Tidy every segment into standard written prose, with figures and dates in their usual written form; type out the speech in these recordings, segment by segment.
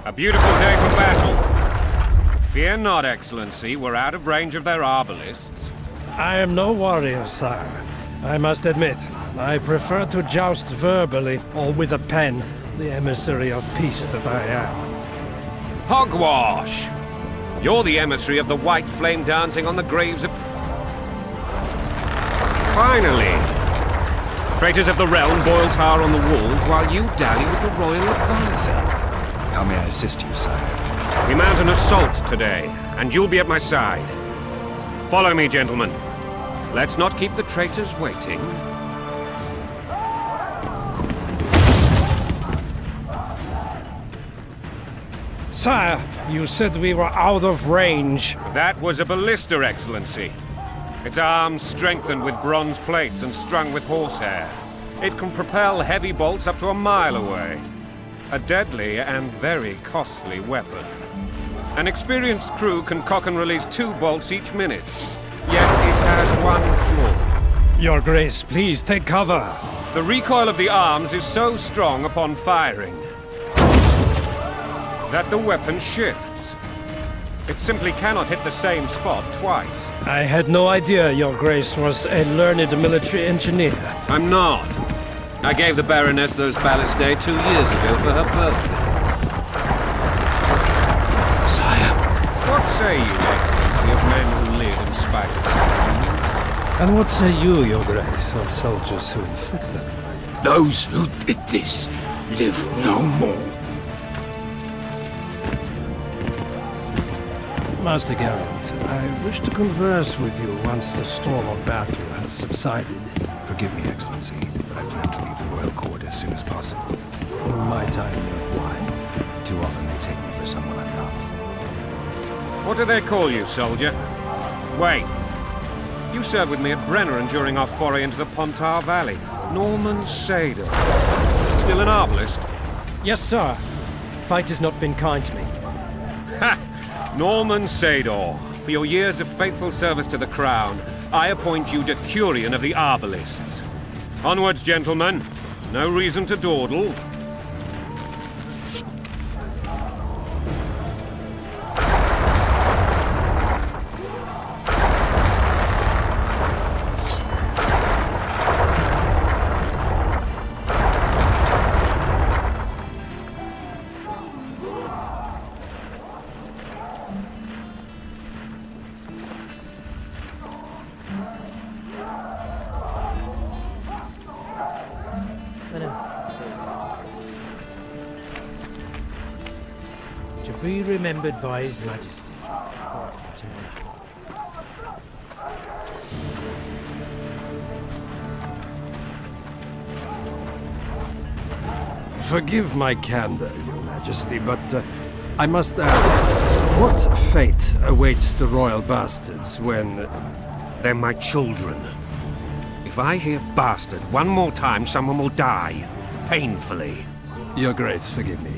A beautiful day for battle. Fear not, Excellency. We're out of range of their arbalists. I am no warrior, sire. I must admit, I prefer to joust verbally or with a pen, the emissary of peace that I am. Hogwash! You're the emissary of the white flame dancing on the graves of... Finally! Traitors of the realm boil tar on the walls while you dally with the royal advisor. How may I assist you, sire? We mount an assault today, and you'll be at my side. Follow me, gentlemen. Let's not keep the traitors waiting. Sire, you said we were out of range. That was a ballista, Excellency. Its arms strengthened with bronze plates and strung with horsehair. It can propel heavy bolts up to a mile away. A deadly and very costly weapon. An experienced crew can cock and release 2 bolts each minute. Yet it has one flaw. Your Grace, please take cover. The recoil of the arms is so strong upon firing that the weapon shifts. It simply cannot hit the same spot twice. I had no idea Your Grace was a learned military engineer. I'm not. I gave the Baroness those ballistae 2 years ago for her birthday. Sire. What say you, Excellency, of men who live in spite of suffering? And what say you, Your Grace, of soldiers who inflict them? Those who did this live no more. Master Geralt, I wish to converse with you once the storm of battle has subsided. Forgive me, Excellency, but I plan to leave the royal court as soon as possible. Might I know why? Too often they take me for someone I'm not. What do they call you, soldier? Wait. You served with me at Brenneran during our foray into the Pontar Valley. Norman Sador. Still an arbalist? Yes, sir. Fate has not been kind to me. Ha! Norman Sador. For your years of faithful service to the crown, I appoint you Decurion of the Arbalists. Onwards, gentlemen. No reason to dawdle. To be remembered by His Majesty. Forgive my candor, Your Majesty, but I must ask, what fate awaits the royal bastards when... They're my children. If I hear bastard one more time, someone will die. Painfully. Your Grace, forgive me.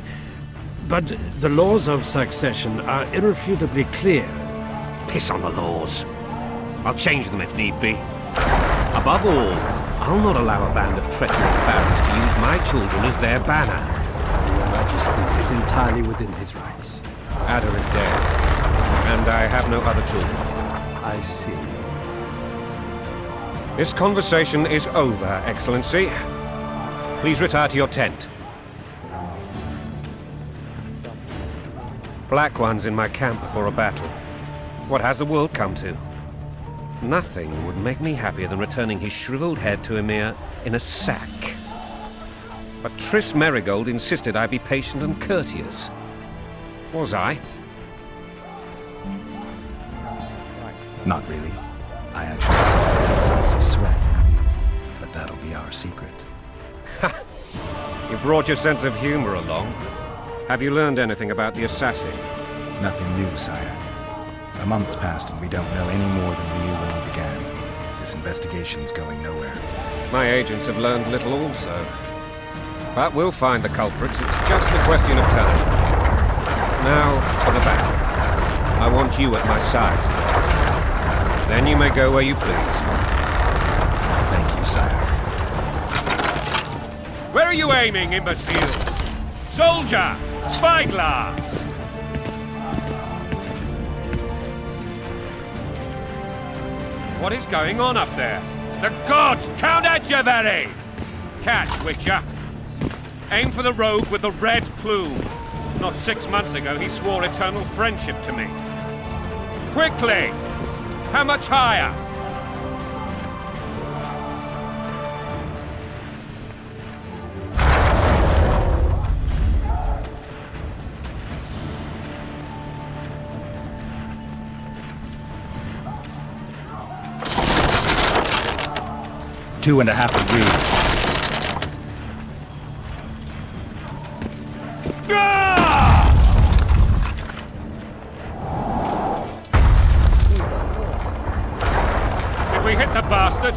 But the laws of succession are irrefutably clear. Piss on the laws. I'll change them if need be. Above all, I'll not allow a band of treacherous barons to use my children as their banner. Your Majesty is entirely within his rights. Ada is dead, and I have no other children. I see. This conversation is over, Excellency. Please retire to your tent. Black One's in my camp before a battle. What has the world come to? Nothing would make me happier than returning his shriveled head to Emhyr in a sack. But Triss Merigold insisted I be patient and courteous. Was I? Not really. I actually saw his eyes sweat. But that'll be our secret. You brought your sense of humor along. Have you learned anything about the assassin? Nothing new, sire. A month's passed and we don't know any more than we knew when we began. This investigation's going nowhere. My agents have learned little also. But we'll find the culprits. It's just a question of time. Now, for the battle. I want you at my side. Then you may go where you please. Thank you, sire. Where are you aiming, imbeciles? Soldier! Spyglass! What is going on up there? The gods! Count Etcheverry! Catch, Witcher! Aim for the rogue with the red plume. Not 6 months ago, he swore eternal friendship to me. Quickly! How much higher? Two and a half degrees. Did we hit the bastard?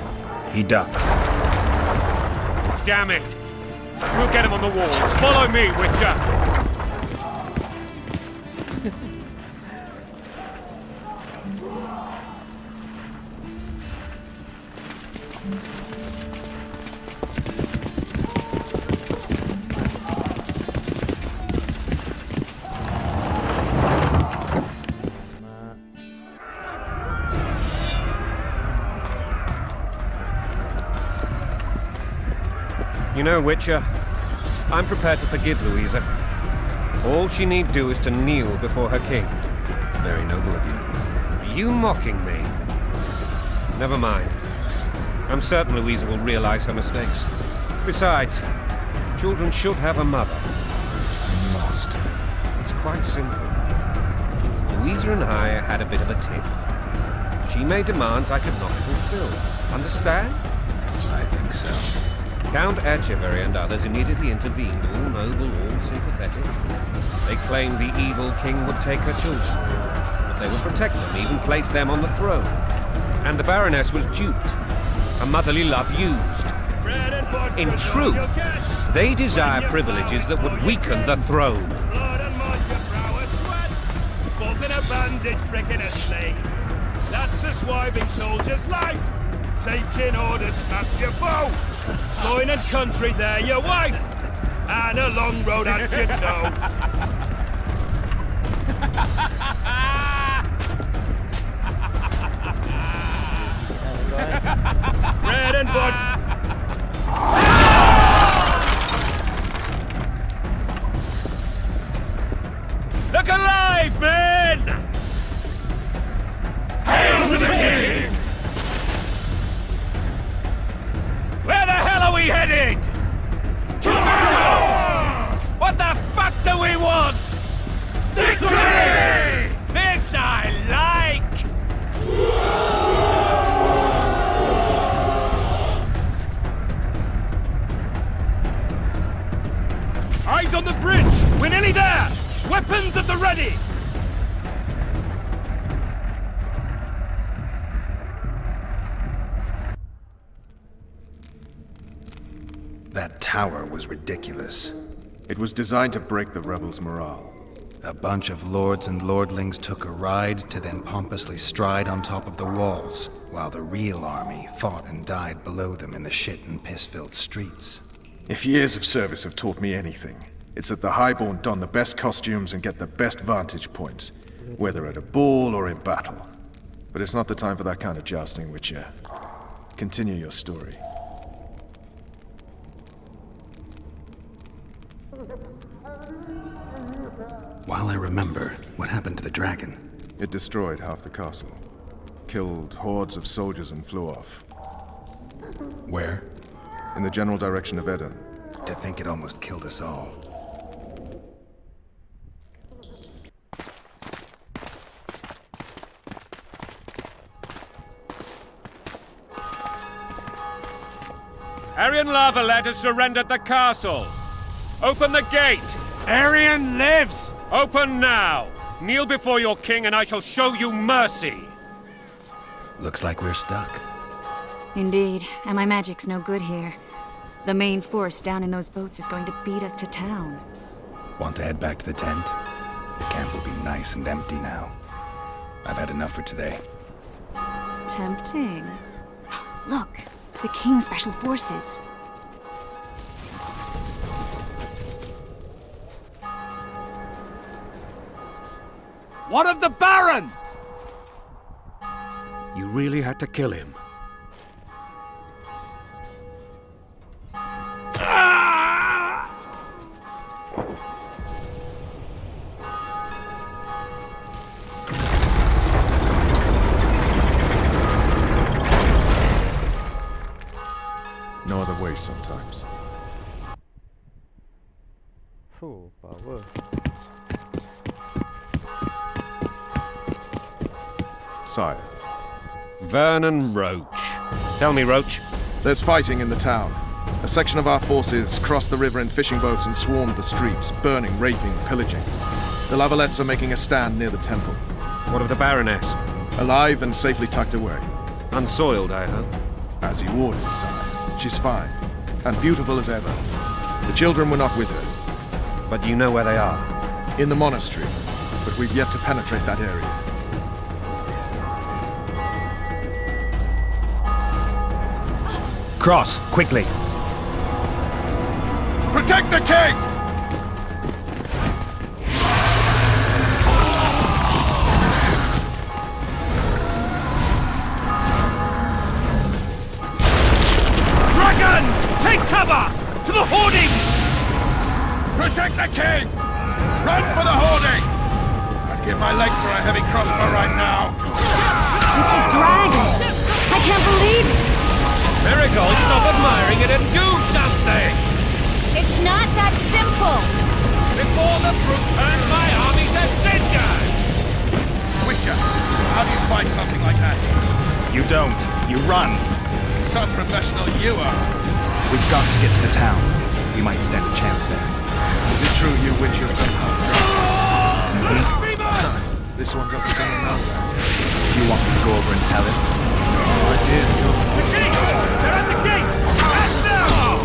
He ducked. Damn it! We'll get him on the walls. Follow me, Witcher! You know, Witcher, I'm prepared to forgive Louisa. All she need do is to kneel before her king. Very noble of you. Are you mocking me? Never mind. I'm certain Louisa will realize her mistakes. Besides, children should have a mother. I'm lost. It's quite simple. Louisa and I had a bit of a tiff. She made demands I could not fulfill. Understand? I think so. Count Etcheverry and others immediately intervened, all noble, all sympathetic. They claimed the evil king would take her children, but they would protect them, even place them on the throne. And the Baroness was duped, her motherly love used. In truth, they desire privileges that would weaken the throne. That's a swiving soldier's life. Taking orders, snap your bow. Going and country, there your wife. And a long road at your toe. Bread and butter. Look alive, men! Hail to the king! Where the hell are we headed? To battle! What the fuck do we want? Victory! This I like! Eyes on the bridge! We're nearly there! Weapons at the ready! That tower was ridiculous. It was designed to break the rebels' morale. A bunch of lords and lordlings took a ride to then pompously stride on top of the walls, while the real army fought and died below them in the shit and piss-filled streets. If years of service have taught me anything, it's that the Highborn don the best costumes and get the best vantage points, whether at a ball or in battle. But it's not the time for that kind of jousting, Witcher. Continue your story. While I remember, what happened to the dragon? It destroyed half the castle, killed hordes of soldiers and flew off. Where? In the general direction of Edda. To think it almost killed us all. Arian Lavalette has surrendered the castle. Open the gate. Arian lives! Open now. Kneel before your king and I shall show you mercy. Looks like we're stuck. Indeed, and my magic's no good here. The main force down in those boats is going to beat us to town. Want to head back to the tent? The camp will be nice and empty now. I've had enough for today. Tempting. Look, the King's Special Forces. What of the Baron? You really had to kill him. No other way sometimes. Full power. Sire, Vernon Roach. Tell me, Roach. there's fighting in the town. A section of our forces crossed the river in fishing boats and swarmed the streets, burning, raping, pillaging. The Lavalettes are making a stand near the temple. What of the Baroness? Alive and safely tucked away. Unsoiled, I hope. As you ordered, sire. She's fine, and beautiful as ever. The children were not with her. But you know where they are. In the monastery, but we've yet to penetrate that area. Cross, quickly. Protect the king! Dragon! Take cover! To the hoardings! Protect the king! Run for the hoarding! I'd give my leg for a heavy crossbow right now. It's a dragon! I can't believe it! Marigold, stop admiring it and do something! It's not that simple! Before the brute turns my army to cinder! Witcher, how do you fight something like that? You don't. You run. Some professional you are. We've got to get to the town. We might stand a chance there. Is it true you witches don't hunt dragons? This one doesn't seem to know that. Do you want me to go over and tell him? The Chiefs! They're at the gate! At now!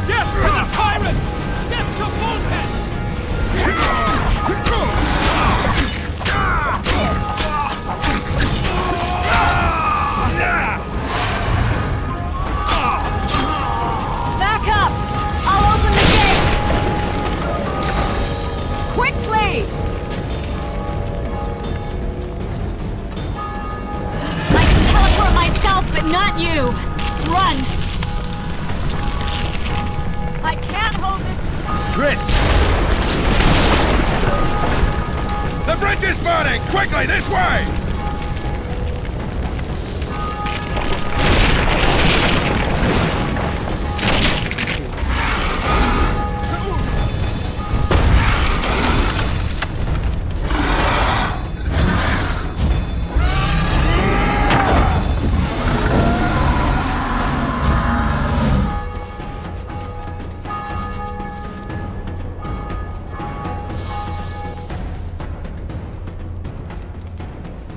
Death to the tyrant! Death to Volpes! Back up! I'll open the gate! Quickly! I can teleport myself, but not you! Run! I can't hold this... Triss! The bridge is burning! Quickly, this way!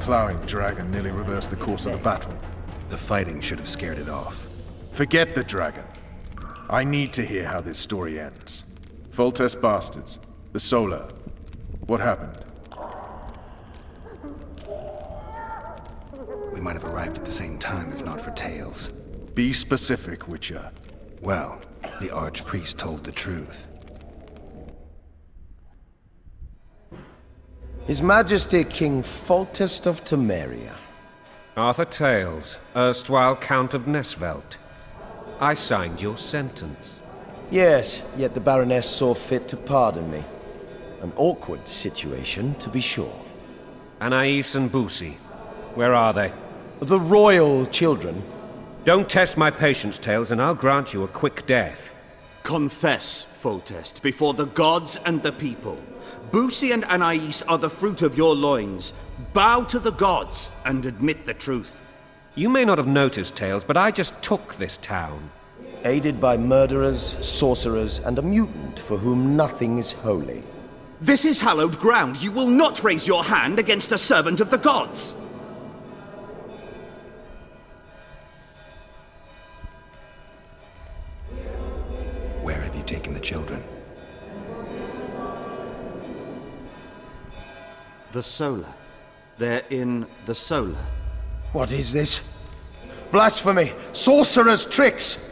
Plowing dragon nearly reversed the course of the battle. The fighting should have scared it off. Forget the dragon. I need to hear how this story ends. Foltest bastards. The Solar. What happened? We might have arrived at the same time if not for tales. Be specific, Witcher. Well, the Archpriest told the truth. His Majesty King Foltest of Temeria. Arthur Tales, erstwhile Count of Nesvelt. I signed your sentence. Yes, yet the Baroness saw fit to pardon me. An awkward situation, to be sure. Anais and Boussy. Where are they? The royal children. Don't test my patience, Tails, and I'll grant you a quick death. Confess, Foltest, before the gods and the people. Boussy and Anais are the fruit of your loins. Bow to the gods and admit the truth. You may not have noticed, Tails, but I just took this town. Aided by murderers, sorcerers, and a mutant for whom nothing is holy. This is hallowed ground. You will not raise your hand against a servant of the gods. Where have you taken the children? The Solar. They're in the Solar. What is this? Blasphemy! Sorcerer's tricks!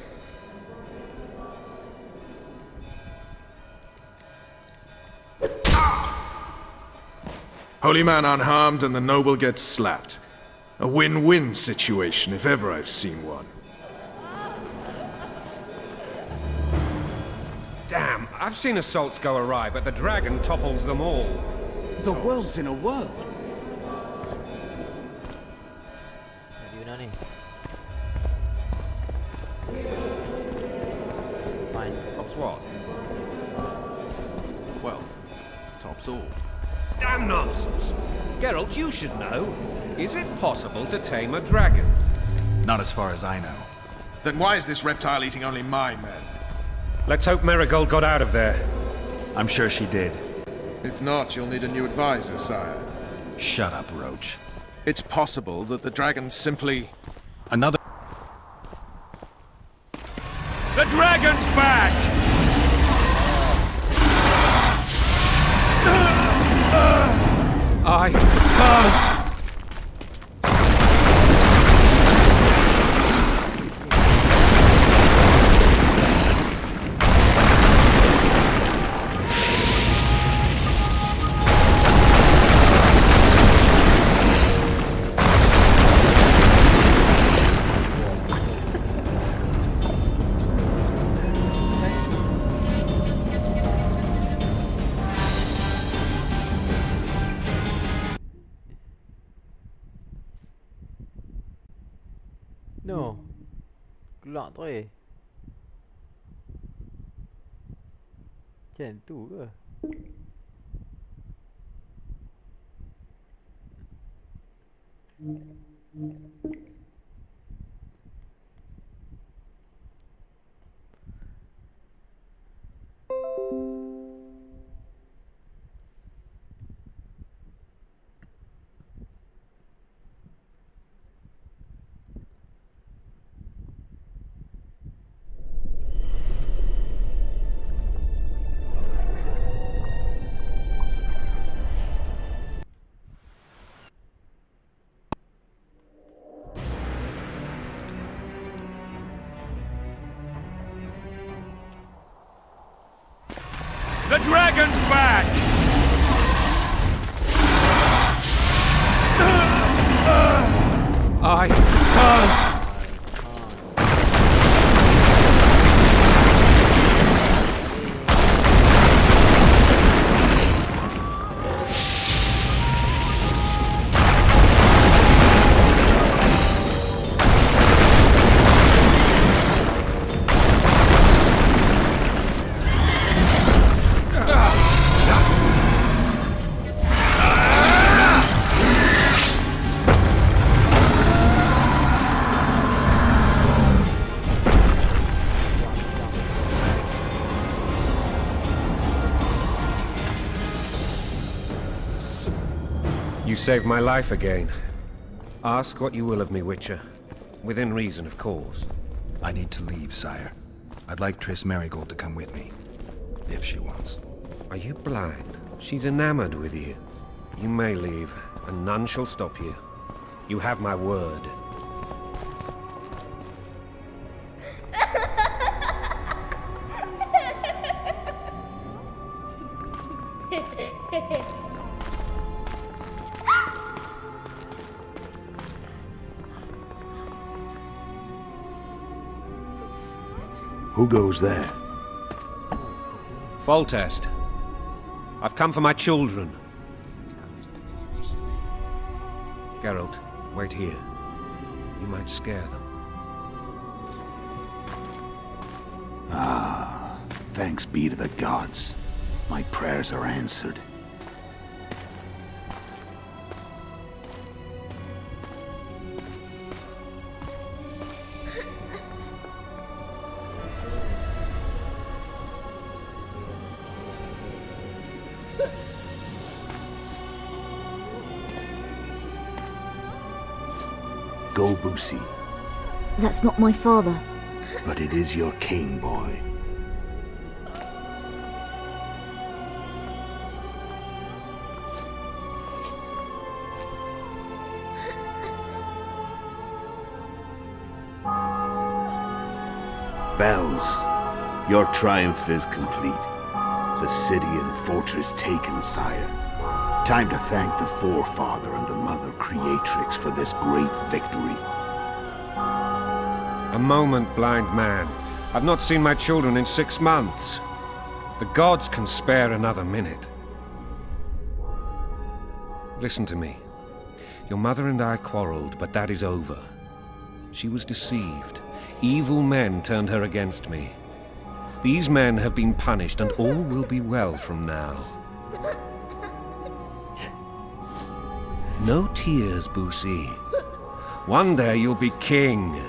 Holy man unharmed and the noble gets slapped. A win-win situation, if ever I've seen one. Damn, I've seen assaults go awry, but the dragon topples them all. The world's in a whirl. Di mana ni? Fine. Tops what? Well, tops all. Damn nonsense! Geralt, you should know. Is it possible to tame a dragon? Not as far as I know. Then why is this reptile eating only my men? Let's hope Marigold got out of there. I'm sure she did. If not, you'll need a new advisor, sire. Shut up, Roach. It's possible that the dragon simply... Another... The dragon's back! I can't... No. Gelak tu Macam tu ke? The dragon's back! I can't... You saved my life again. Ask what you will of me, Witcher. Within reason, of course. I need to leave, sire. I'd like Triss Merigold to come with me. If she wants. Are you blind? She's enamored with you. You may leave, and none shall stop you. You have my word. Who goes there? Foltest. I've come for my children. Geralt, wait here. You might scare them. Thanks be to the gods. My prayers are answered. Go, Boosie. That's not my father. But it is your king, boy. Bells, your triumph is complete. The city and fortress taken, sire. Time to thank the Forefather and the Mother Creatrix for this great victory. A moment, blind man. I've not seen my children in 6 months. The gods can spare another minute. Listen to me. Your mother and I quarreled, but that is over. She was deceived. Evil men turned her against me. These men have been punished, and all will be well from now. No tears, Boosie. One day you'll be king,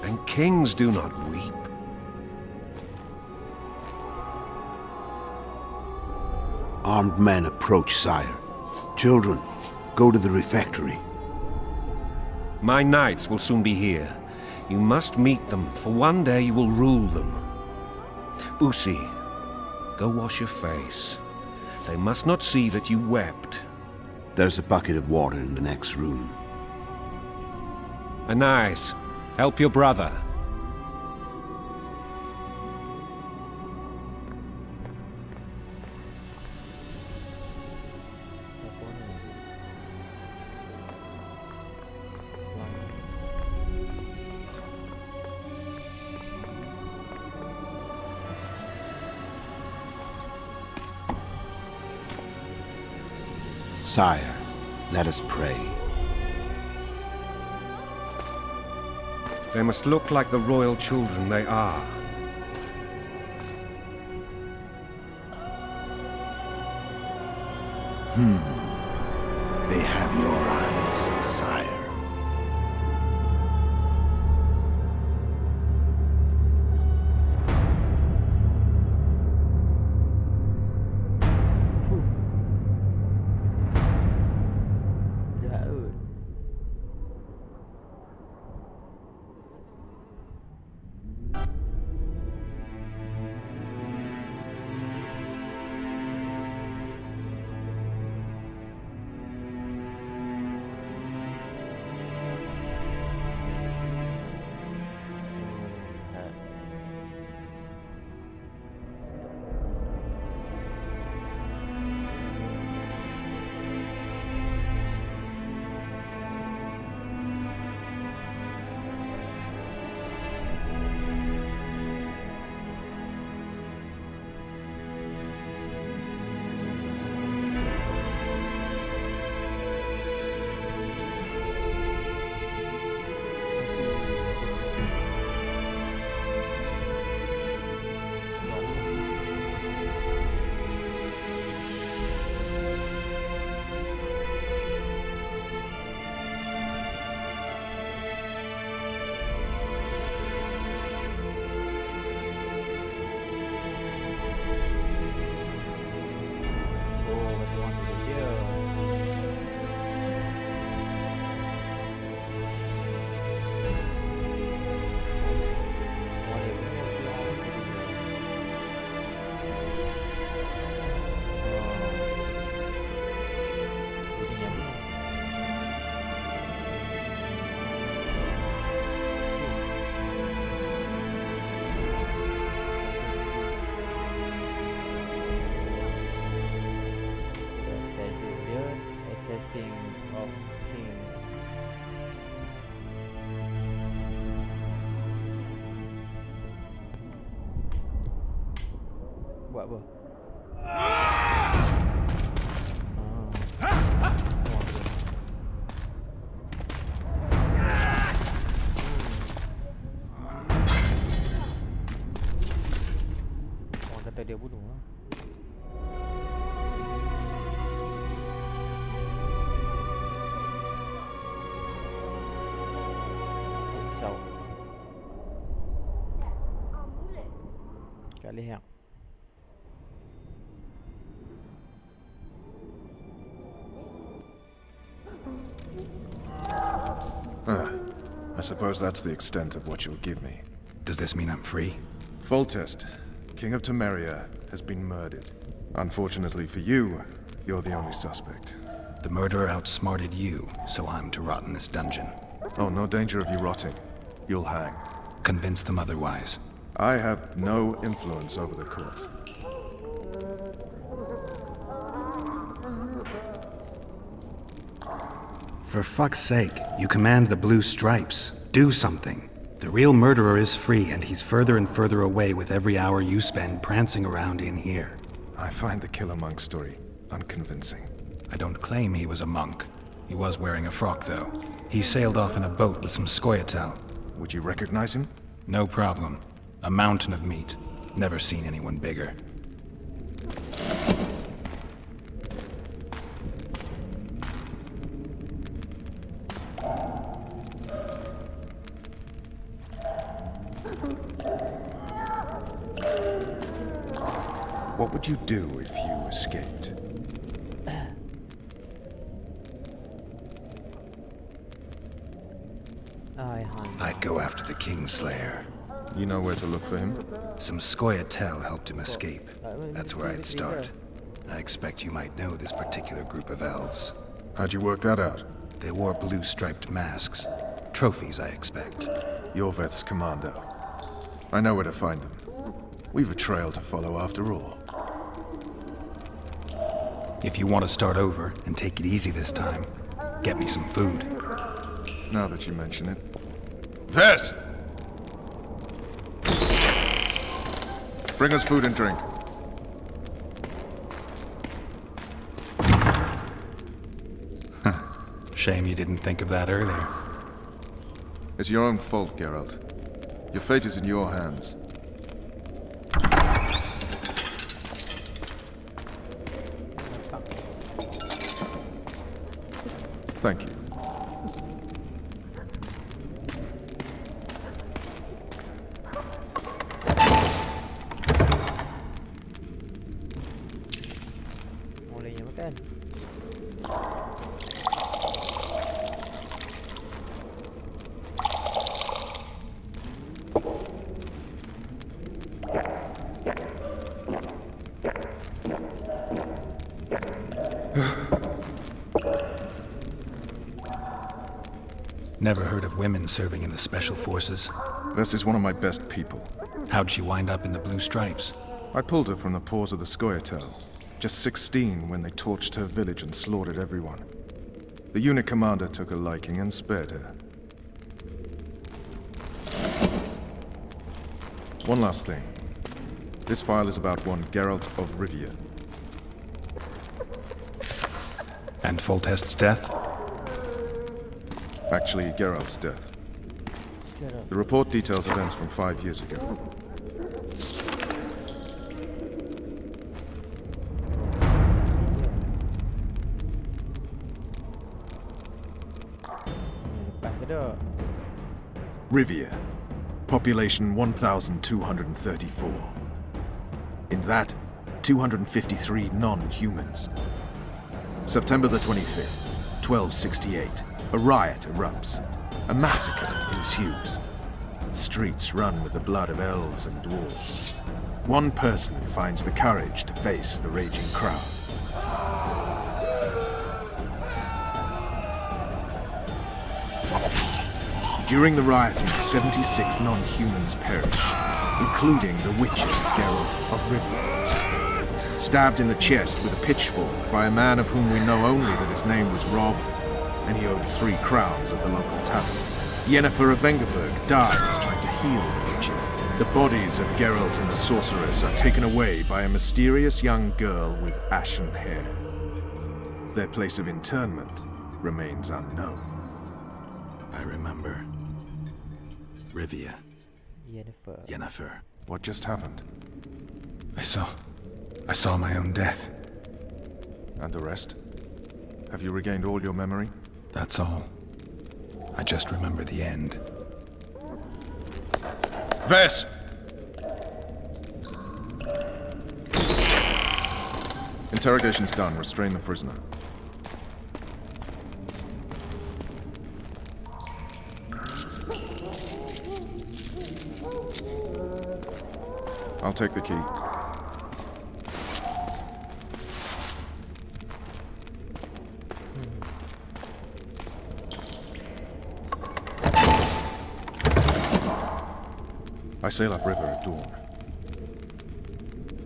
and kings do not weep. Armed men approach, sire. Children, go to the refectory. My knights will soon be here. You must meet them, for one day you will rule them. Boosie, go wash your face. They must not see that you wept. There's a bucket of water in the next room. Anais, help your brother. Sire, let us pray. They must look like the royal children they are. They have your eyes, sire. Assessing of King. Buat apa? dia bunuh lah. Sao? Kat leher. I suppose that's the extent of what you'll give me. Does this mean I'm free? Foltest, King of Temeria, has been murdered. Unfortunately for you, you're the only suspect. The murderer outsmarted you, so I'm to rot in this dungeon. Oh, no danger of you rotting. You'll hang. Convince them otherwise. I have no influence over the court. For fuck's sake, you command the Blue Stripes. Do something. The real murderer is free, and he's further and further away with every hour you spend prancing around in here. I find the Killer Monk story unconvincing. I don't claim he was a monk. He was wearing a frock, though. He sailed off in a boat with some Scoia'tael. Would you recognize him? No problem. A mountain of meat. Never seen anyone bigger. What would you do if you escaped? I'd go after the Kingslayer. You know where to look for him? Some Scoia'tael helped him escape. That's where I'd start. I expect you might know this particular group of elves. How'd you work that out? They wore blue-striped masks. Trophies, I expect. Yorveth's commando. I know where to find them. We've a trail to follow after all. If you want to start over and take it easy this time, get me some food. Now that you mention it. Vess! Bring us food and drink. Shame you didn't think of that earlier. It's your own fault, Geralt. Your fate is in your hands. Thank you. Mulainya makan. Never heard of women serving in the Special Forces. Vess is one of my best people. How'd she wind up in the Blue Stripes? I pulled her from the paws of the Scoia'tael. Just 16 when they torched her village and slaughtered everyone. The unit commander took a liking and spared her. One last thing. This file is about one Geralt of Rivia. And Foltest's death? Actually, Geralt's death. The report details events from 5 years ago. Rivia. Population 1,234. In that, 253 non-humans. September the 25th, 1268. A riot erupts. A massacre ensues. Streets run with the blood of elves and dwarves. One person finds the courage to face the raging crowd. During the rioting, 76 non-humans perish, including the Witcher Geralt of Rivia. Stabbed in the chest with a pitchfork by a man of whom we know only that his name was Rob, and he owed 3 crowns at the local tavern. Yennefer of Vengerberg dies trying to heal the Witcher. The bodies of Geralt and the sorceress are taken away by a mysterious young girl with ashen hair. Their place of interment remains unknown. I remember. Rivia. Yennefer. Yennefer. What just happened? I saw my own death. And the rest? Have you regained all your memory? That's all. I just remember the end. Vess! Interrogation's done. Restrain the prisoner. I'll take the key. I sail upriver at dawn.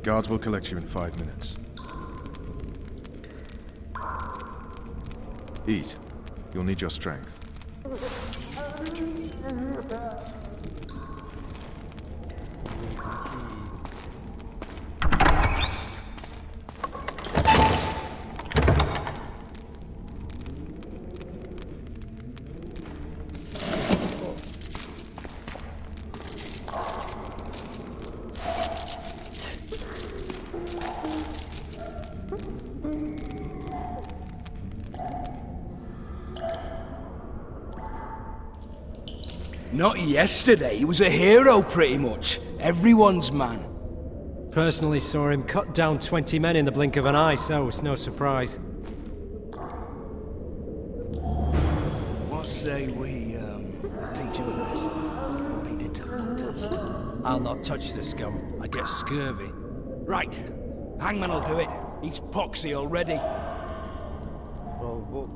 Guards will collect you in 5 minutes. Eat. You'll need your strength. Not yesterday, he was a hero pretty much. Everyone's man. Personally saw him cut down 20 men in the blink of an eye, so it's no surprise. What say we, teach him a lesson? What he did to Foltest. I'll not touch the scum. I get scurvy. Right. Hangman'll do it. He's poxy already. Provoke.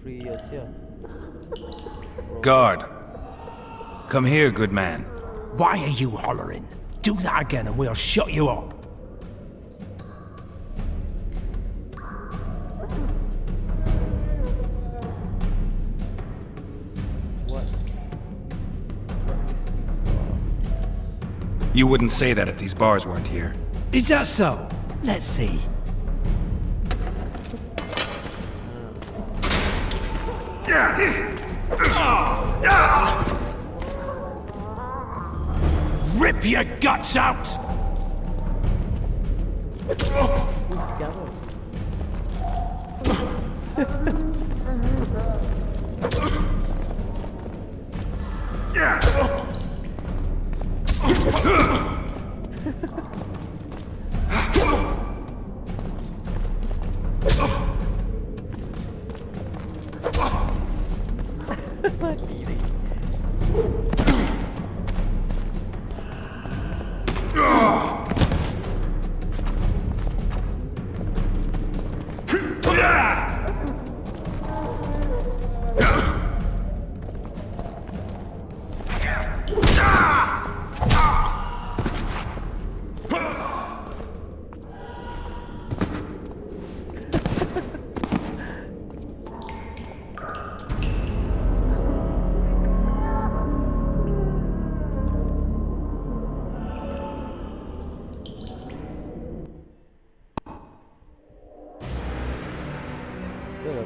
Free yourself. Guard. Come here, good man. Why are you hollering? Do that again and we'll shut you up. What? You wouldn't say that if these bars weren't here. Is that so? Let's see. Rip your guts out!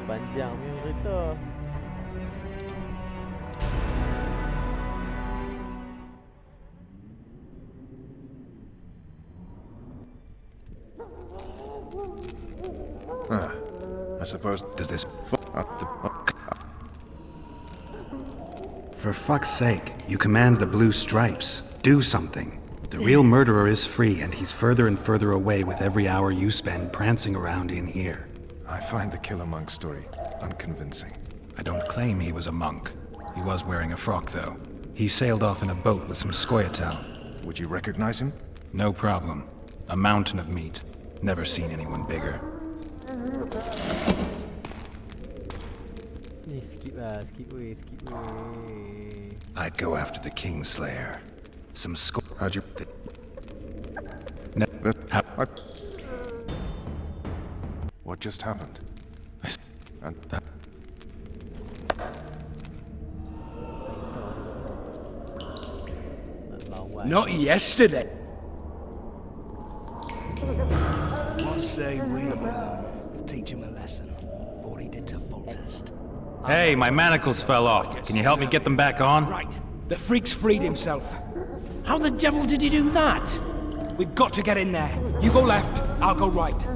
Panjang punya cerita. I suppose... Does this... For fuck's sake, you command the Blue Stripes. Do something. The real murderer is free, and he's further and further away with every hour you spend prancing around in here. I find the Killer Monk story unconvincing. I don't claim he was a monk. He was wearing a frock, though. He sailed off in a boat with some Scoia'tael. Would you recognize him? No problem. A mountain of meat. Never seen anyone bigger. Skip lah, skip weh. I'd go after the Kingslayer. Some How'd you... What just happened? And that... Not yesterday. What say we, teach him a lesson? What he did to Foltest. Hey, my manacles fell off. Can you help me get them back on? Right. The freak's freed himself. How the devil did he do that? We've got to get in there. You go left, I'll go right.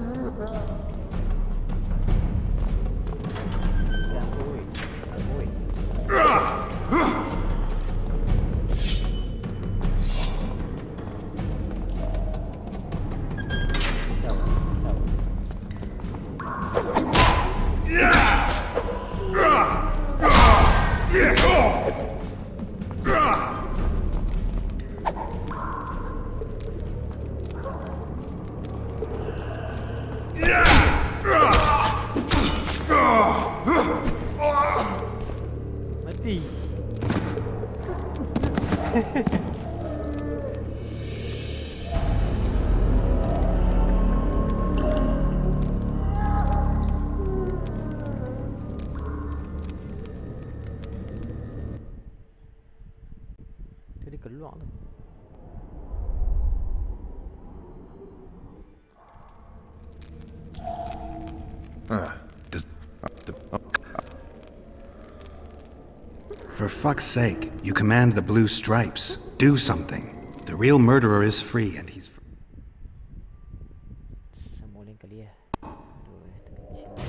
Mati. Jadi keluar tu. For fuck's sake, you command the blue stripes. Do something. The real murderer is free and he's... Samulin kali ya. Aduh, terkecil.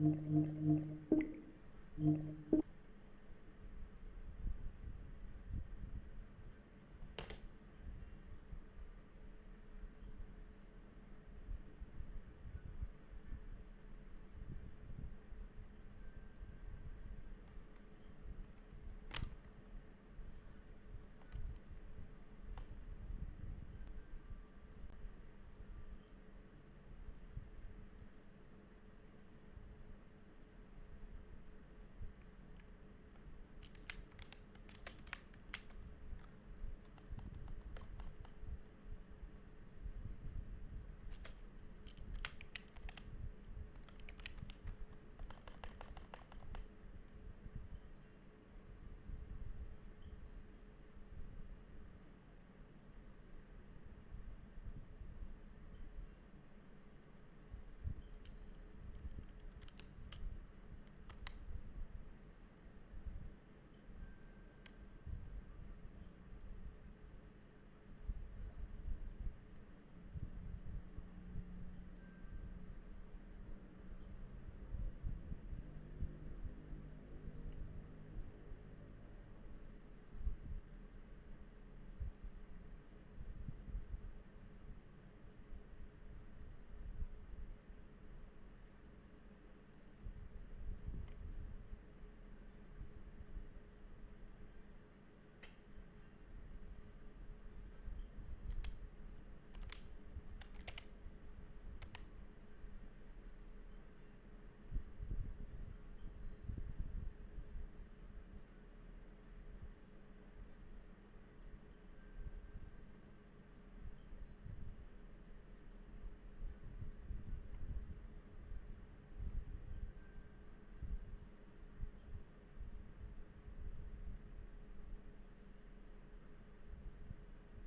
Mm-hmm.